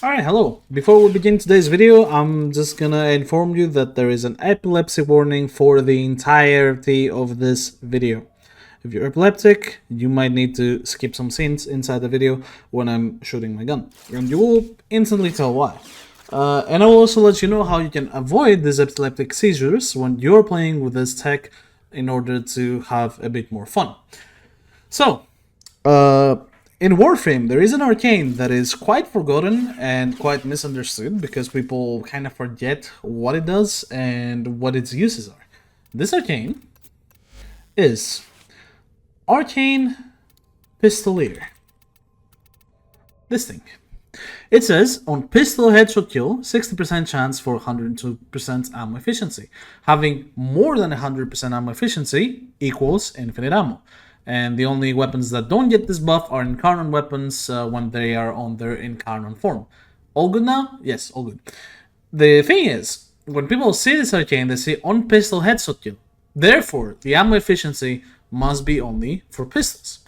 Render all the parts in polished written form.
Alright, hello. Before we begin today's video, I'm just gonna inform you that there is an epilepsy warning for the entirety of this video. If you're epileptic, you might need to skip some scenes inside the video when I'm shooting my gun. And you will instantly tell why. And I will also let you know how you can avoid these epileptic seizures when you're playing with this tech in order to have a bit more fun. So, in Warframe, there is an arcane that is quite forgotten and quite misunderstood because people kind of forget what it does and what its uses are. This arcane is Arcane Pistoleer. This thing. It says, on pistol headshot kill, 60% chance for 102% ammo efficiency. Having more than 100% ammo efficiency equals infinite ammo. And the only weapons that don't get this buff are Incarnon weapons when they are on their Incarnon form. All good now? Yes, all good. The thing is, when people see this arcane, they say on pistol headshot kill. Therefore, the ammo efficiency must be only for pistols.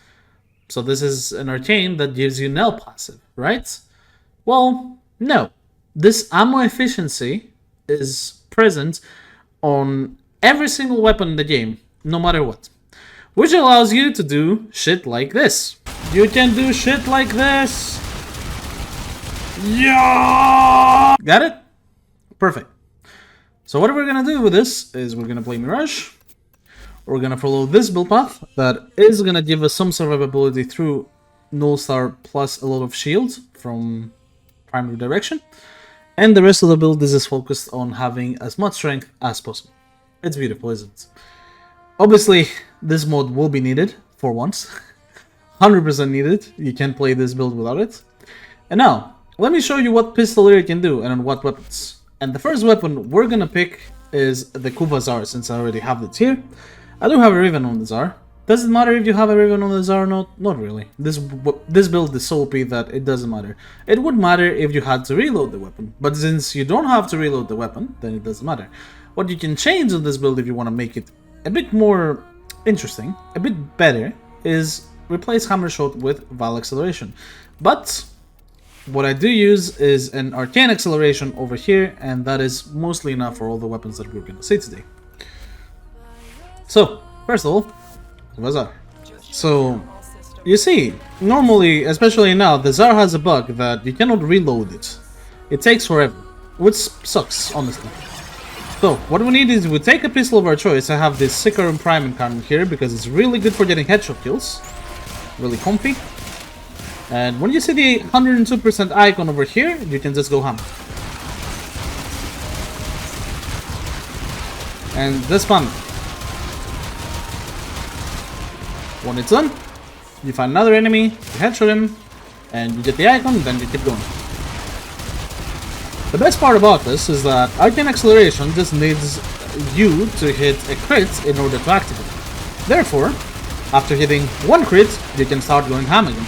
So this is an arcane that gives you null passive, right? Well, no. This ammo efficiency is present on every single weapon in the game, no matter what. Which allows you to do shit like this. You can do shit like this. Yeah! Got it? Perfect. So what we're gonna do with this is we're gonna play Mirage. We're gonna follow this build path that is gonna give us some survivability through null star plus a lot of shield from primary direction. And the rest of the build is focused on having as much strength as possible. It's beautiful, isn't it? Obviously, this mod will be needed for once. 100% needed. You can't play this build without it. And now, let me show you what Pistoleer can do and on what weapons. And the first weapon we're gonna pick is the Kuva Zarr, since I already have it here. I do have a Riven on the Zarr. Does it matter if you have a Riven on the Zarr or not? Not really. This build is so OP that it doesn't matter. It would matter if you had to reload the weapon. But since you don't have to reload the weapon, then it doesn't matter. What you can change on this build if you want to make it a bit more interesting, a bit better, is replace Hammer Shot with Val Acceleration. But what I do use is an Arcane Acceleration over here, and that is mostly enough for all the weapons that we're going to see today. So, first of all, Zarr. So, you see, normally, especially now, the Zarr has a bug that you cannot reload it. It takes forever, which sucks, honestly. So, what we need is we take a pistol of our choice. I have this Sicker and Prime Incarnon here because it's really good for getting headshot kills. Really comfy. And when you see the 102% icon over here, you can just go ham. And just spam. When it's done, you find another enemy, you headshot him, and you get the icon, then you keep going. The best part about this is that Arcane Acceleration just needs you to hit a crit in order to activate it. Therefore, after hitting one crit, you can start going ham again.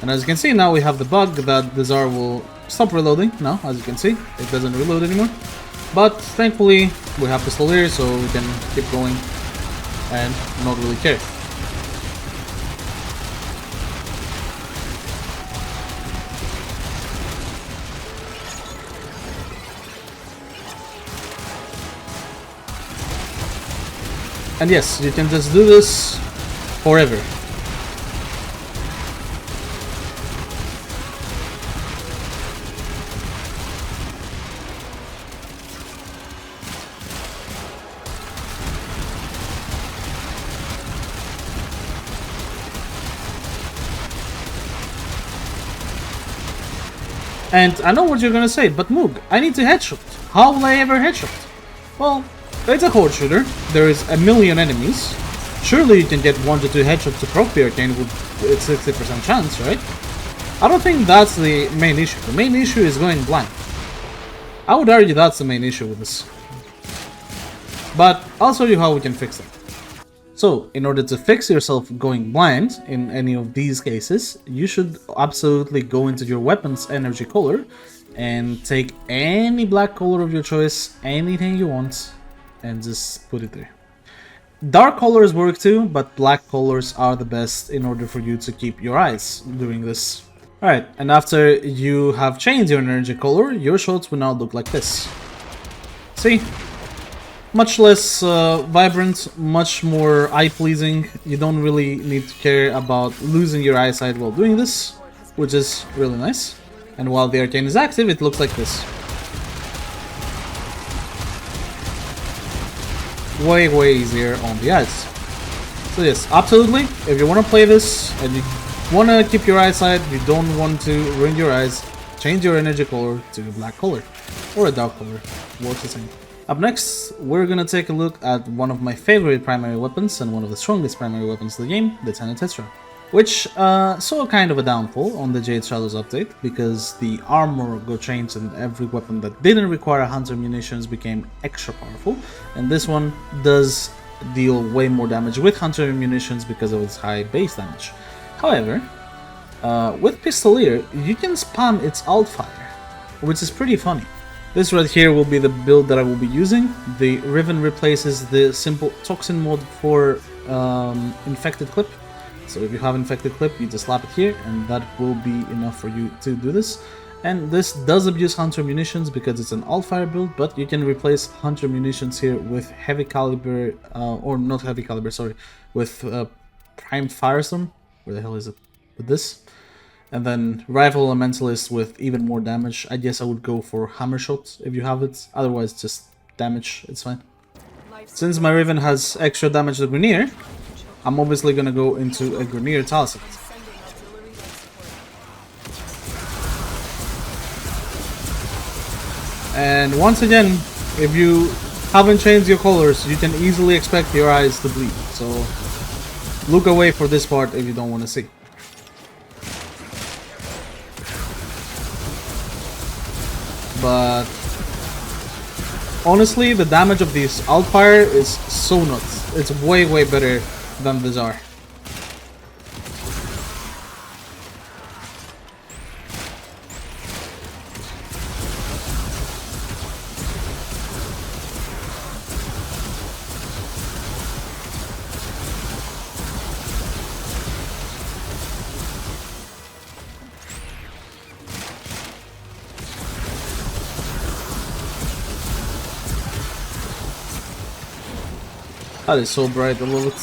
And as you can see now, we have the bug that the Zarr will stop reloading. Now, as you can see, it doesn't reload anymore. But thankfully, we have Pistoleer, so we can keep going and not really care. And yes, you can just do this forever. And I know what you're gonna say, but Moog, I need to headshot. How will I ever headshot? Well, it's a horde shooter. There is a million enemies. Surely you can get 1 to 2 headshots to proc the arcane with its 60% chance, right? I don't think that's the main issue. The main issue is going blind. I would argue that's the main issue with this. But I'll show you how we can fix it. So, in order to fix yourself going blind in any of these cases, you should absolutely go into your weapon's energy color and take any black color of your choice, anything you want, and just put it there. Dark colors work too, but black colors are the best in order for you to keep your eyes during this. Alright, and after you have changed your energy color, your shots will now look like this. See? Much less vibrant, much more eye-pleasing. You don't really need to care about losing your eyesight while doing this, which is really nice. And while the arcane is active, it looks like this. Way, way easier on the eyes. So yes, absolutely, if you want to play this and you want to keep your eyesight, you don't want to ruin your eyes, change your energy color to a black color or a dark color, works the same. Up next, we're gonna take a look at one of my favorite primary weapons and one of the strongest primary weapons of the game, the Tetra, which saw kind of a downfall on the Jade Shadows update because the armor got changed and every weapon that didn't require hunter munitions became extra powerful, and this one does deal way more damage with hunter munitions because of its high base damage. However, with Pistoleer, you can spam its alt fire, which is pretty funny. This right here will be the build that I will be using. The Riven replaces the simple toxin mod for infected clip. So if you have infected clip, you just slap it here and that will be enough for you to do this. And this does abuse hunter munitions because it's an alt fire build, but you can replace hunter munitions here with heavy caliber, or not heavy caliber, sorry, with primed firestorm. Where the hell is it? With this. And then Rifle Elementalist with even more damage. I guess I would go for Hammer Shot if you have it. Otherwise, just damage, it's fine. Since my Riven has extra damage to Grenier, I'm obviously gonna go into a Grenier Talisman. And once again, if you haven't changed your colors, you can easily expect your eyes to bleed. So look away for this part if you don't want to see. But honestly, the damage of this Altfire is so nuts. It's way, way better than the Zarr. That is so bright, I love it.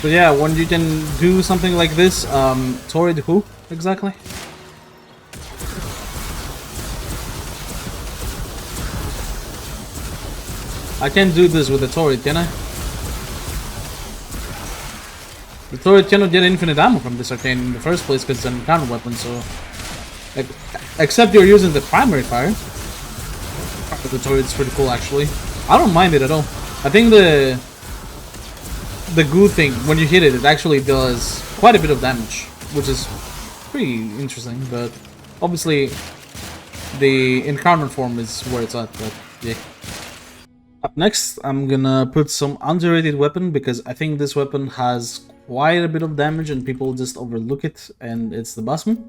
So yeah, when you can do something like this, Torrid who exactly? I can't do this with the Torrid, can I? The turret cannot get infinite ammo from this arcane in the first place because it's an encounter weapon, so... except you're using the primary fire. The turret's pretty cool, actually. I don't mind it at all. I think the goo thing, when you hit it, it actually does quite a bit of damage, which is pretty interesting, but obviously the encounter form is where it's at, but yeah. Up next, I'm gonna put some underrated weapon because I think this weapon has quite a bit of damage and people just overlook it, and it's the Basmu.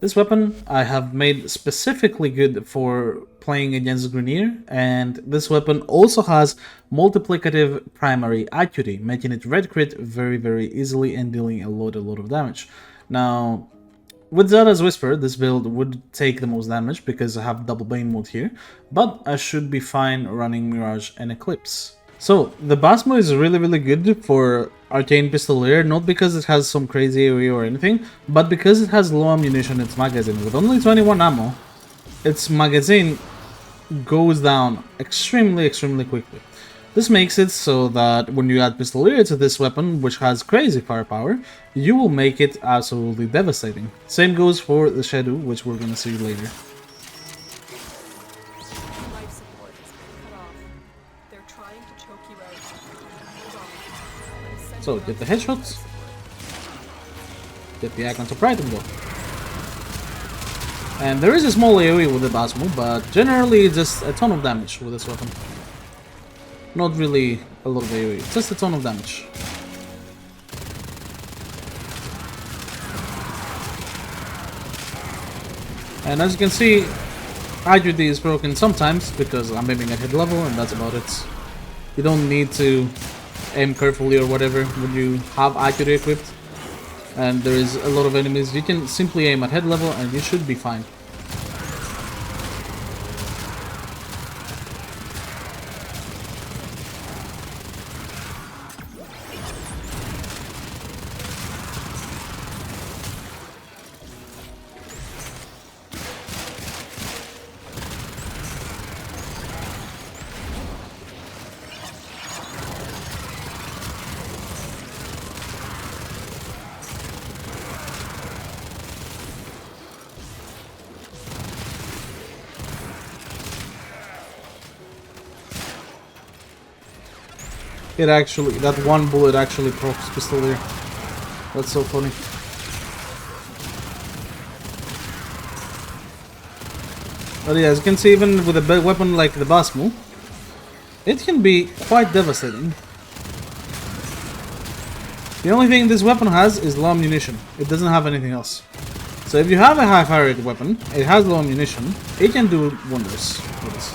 This weapon I have made specifically good for playing against Grenier, and this weapon also has multiplicative primary acuity, making it red crit very, very easily and dealing a lot of damage. Now, with Zarr's Whisper, this build would take the most damage because I have double Bane mode here, but I should be fine running Mirage and Eclipse. So, the Basmu is really good for Arcane Pistoleer, not because it has some crazy AoE or anything, but because it has low ammunition in its magazine. With only 21 ammo, its magazine goes down extremely quickly. This makes it so that when you add Pistoleer to this weapon, which has crazy firepower, you will make it absolutely devastating. Same goes for the Shedu, which we're gonna see later. So, get the headshots, get the Acolyte Kill, and go. And there is a small AoE with the Basmu, but generally just a ton of damage with this weapon. Not really a lot of AoE, just a ton of damage. And as you can see, accuracy is broken sometimes because I'm aiming at head level, and that's about it. You don't need to aim carefully or whatever when you have accuracy equipped. And there is a lot of enemies. You can simply aim at head level and you should be fine. It actually, that one bullet actually procs Pistoleer. That's so funny. But yeah, as you can see, even with a weapon like the Basmu, it can be quite devastating. The only thing this weapon has is low ammunition. It doesn't have anything else. So if you have a high fire rate weapon, it has low ammunition, it can do wonders with this.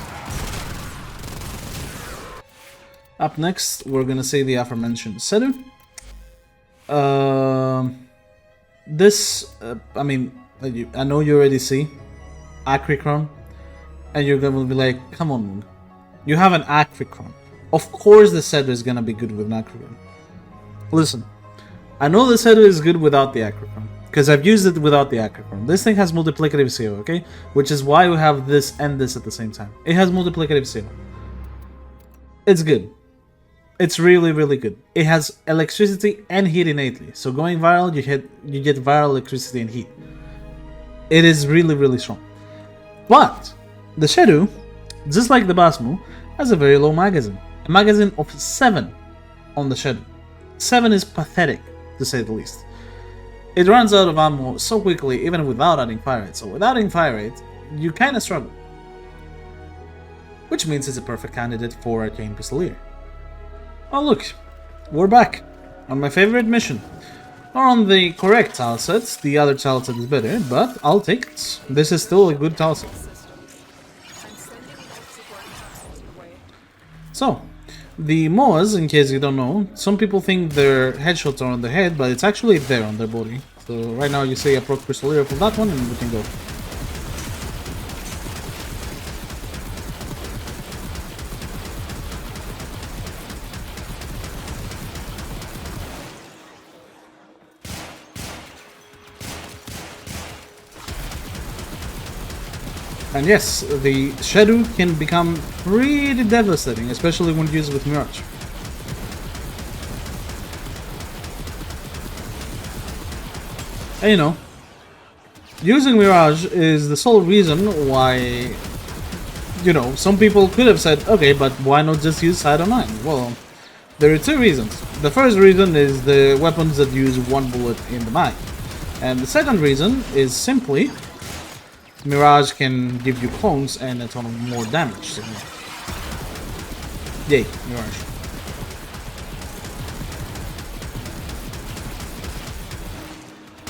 Up next, we're gonna see the aforementioned Shedu. I mean, I know you already see Acricron, and you're gonna be like, come on, you have an Acricron. Of course the Shedu is gonna be good with an Acricron. Listen, I know the Shedu is good without the Acricron, because I've used it without the Acolyte. This thing has multiplicative CO, okay? Which is why we have this and this at the same time. It has multiplicative CO. It's good. It's really, really good. It has electricity and heat innately. So going viral, you get viral electricity and heat. It is really, really strong. But the Shedu, just like the Basmu, has a very low magazine. A magazine of 7 on the Shedu. 7 is pathetic, to say the least. It runs out of ammo so quickly, even without adding fire rate. So without adding fire rate, you kind of struggle. Which means it's a perfect candidate for Arcane Pistoleer. Oh look, we're back on my favorite mission. Or on the correct tile sets. The other tile set is better, but I'll take it. This is still a good tile set. So, the MOAs, in case you don't know, some people think their headshots are on their head, but it's actually there on their body. So right now you see a proc Pistoleer for that one and we can go. And yes, the Shedu can become pretty devastating, especially when used with Mirage. And you know, using Mirage is the sole reason why, you know, some people could have said, okay, but why not just use Side 9? Well, there are 2 reasons. The first reason is the weapons that use 1 bullet in the mag. And the second reason is simply Mirage can give you clones and a ton of more damage. So, yay, Mirage.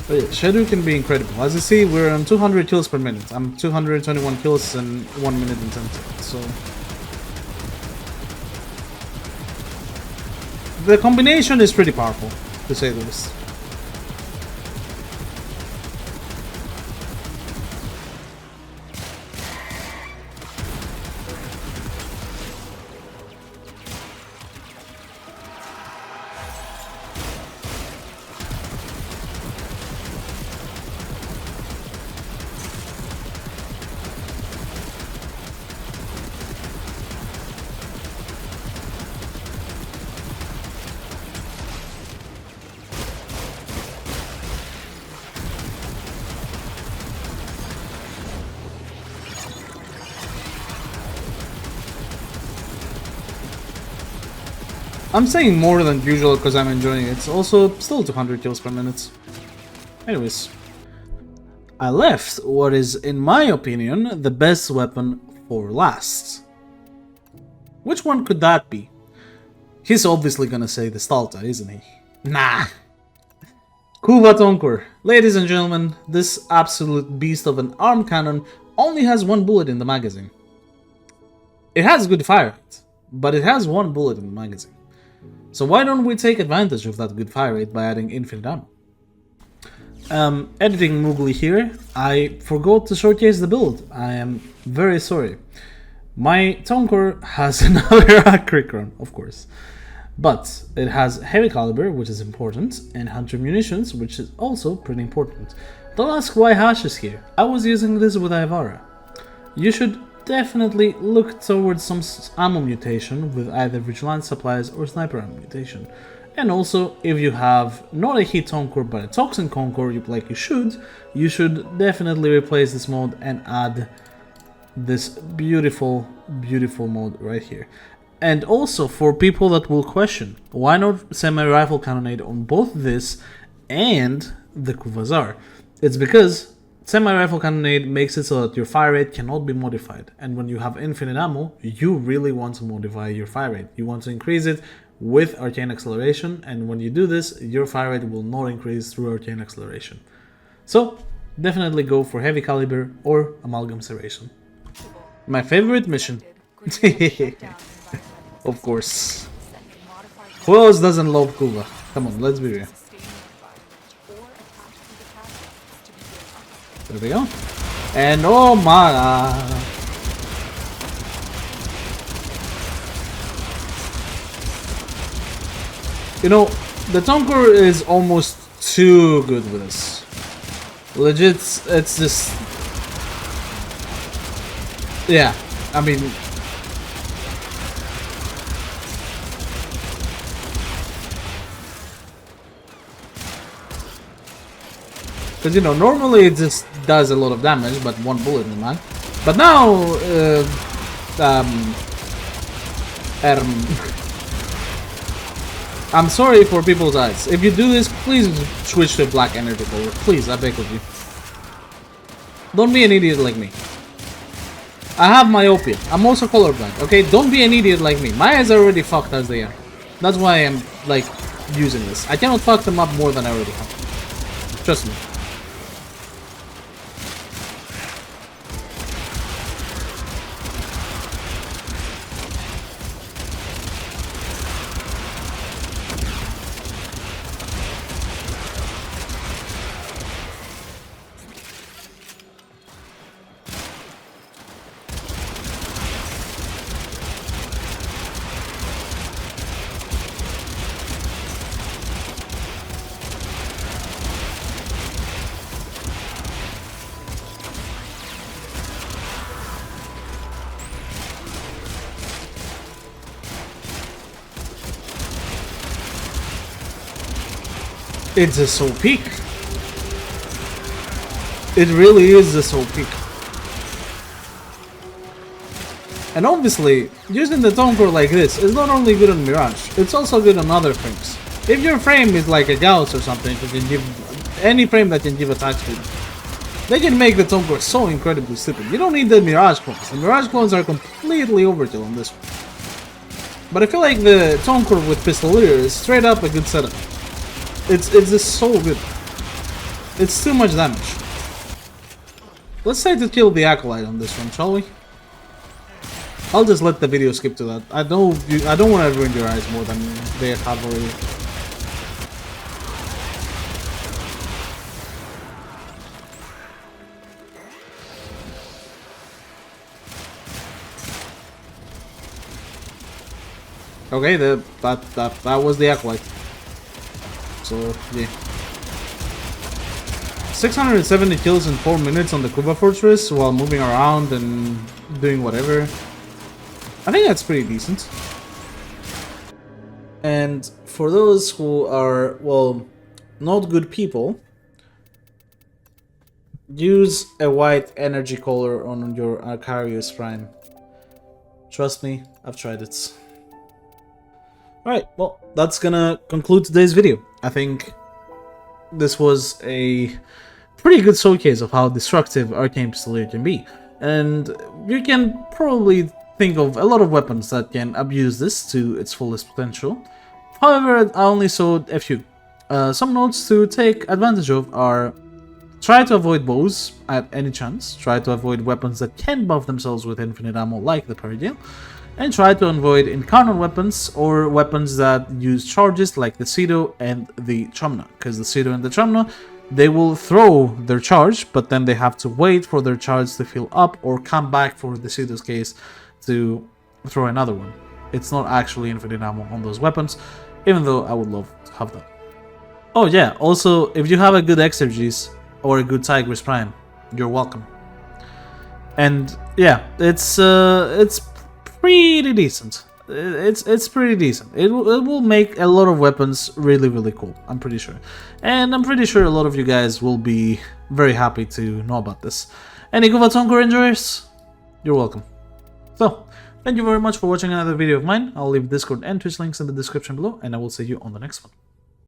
But yeah, Shedu can be incredible. As you see, we're on 200 kills per minute. I'm 221 kills in 1 minute and 10 seconds. So the combination is pretty powerful, to say the least. I'm saying more than usual because I'm enjoying it. It's also still 200 kills per minute. Anyways, I left what is, in my opinion, the best weapon for last. Which one could that be? He's obviously gonna say the Stalta, isn't he? Nah. Kuva Tonkor. Ladies and gentlemen, this absolute beast of an arm cannon only has one bullet in the magazine. It has good fire rate, but it has one bullet in the magazine. So why don't we take advantage of that good fire rate by adding infinite ammo? Editing Moogly here, I forgot to showcase the build. I am very sorry. My Tonkor has another quick run, of course. But it has heavy caliber, which is important, and hunter munitions, which is also pretty important. Don't ask why Hash is here. I was using this with Ivara. You should definitely look towards some ammo mutation with either Vigilance supplies or Sniper ammo mutation. And also, if you have not a Heat Tonkor but a Toxin Encore like you should definitely replace this mode and add this beautiful, beautiful mode right here. And also, for people that will question, why not semi-rifle cannonade on both this and the Kuva Zarr? It's because semi-rifle cannonade makes it so that your fire rate cannot be modified. And when you have infinite ammo, you really want to modify your fire rate. You want to increase it with Arcane Acceleration, and when you do this, your fire rate will not increase through Arcane Acceleration. So, definitely go for heavy caliber or Amalgam Serration. My favorite mission. Of course. Who else doesn't love Kuva? Come on, let's be real. There we go. And oh my... You know, the Tonkor is almost too good with us. Legit, it's just... Yeah, I mean... Because, you know, normally it just does a lot of damage, but one bullet in the mag. But now, I'm sorry for people's eyes. If you do this, please switch to a black energy color. Please, I beg of you. Don't be an idiot like me. I have myopia. I'm also colorblind, okay? Don't be an idiot like me. My eyes are already fucked as they are. That's why I'm, like, using this. I cannot fuck them up more than I already have. Trust me. It's a soul peak. It really is a soul peak. And obviously, using the Tonkor like this is not only good on Mirage, it's also good on other frames. If your frame is like a Gauss or something, that can give any frame that can give attack speed, they can make the Tonkor so incredibly stupid. You don't need the Mirage clones. The Mirage clones are completely overkill on this one. But I feel like the Tonkor with Pistoleer is straight up a good setup. It's just so good. It's too much damage. Let's try to kill the Acolyte on this one, shall we? I'll just let the video skip to that. I don't want to ruin your eyes more than they have already. Okay, that was the Acolyte. So, yeah. 670 kills in 4 minutes on the Kuva Fortress while moving around and doing whatever. I think that's pretty decent. And for those who are, well, not good people, use a white energy color on your Arcarius Prime. Trust me, I've tried it. Alright, well, that's gonna conclude today's video. I think this was a pretty good showcase of how destructive Arcane Pistoleer can be. And you can probably think of a lot of weapons that can abuse this to its fullest potential. However, I only saw a few. Some notes to take advantage of are: try to avoid bows at any chance, try to avoid weapons that can buff themselves with infinite ammo like the Peridial, and try to avoid incarnate weapons or weapons that use charges like the Shedu and the Chumna, because the Shedu and the Chumna, they will throw their charge, but then they have to wait for their charge to fill up or come back, for the Shedu's case, to throw another one. It's not actually infinite ammo on those weapons, even though I would love to have that. Oh yeah, also, if you have a good Exergis or a good Tigris Prime, you're welcome. And yeah, it's pretty decent. It's pretty decent. It will make a lot of weapons really cool, I'm pretty sure. And I'm pretty sure a lot of you guys will be very happy to know about this. Any Kuva Tonkor enjoyers? You're welcome. So, thank you very much for watching another video of mine. I'll leave Discord and Twitch links in the description below, and I will see you on the next one.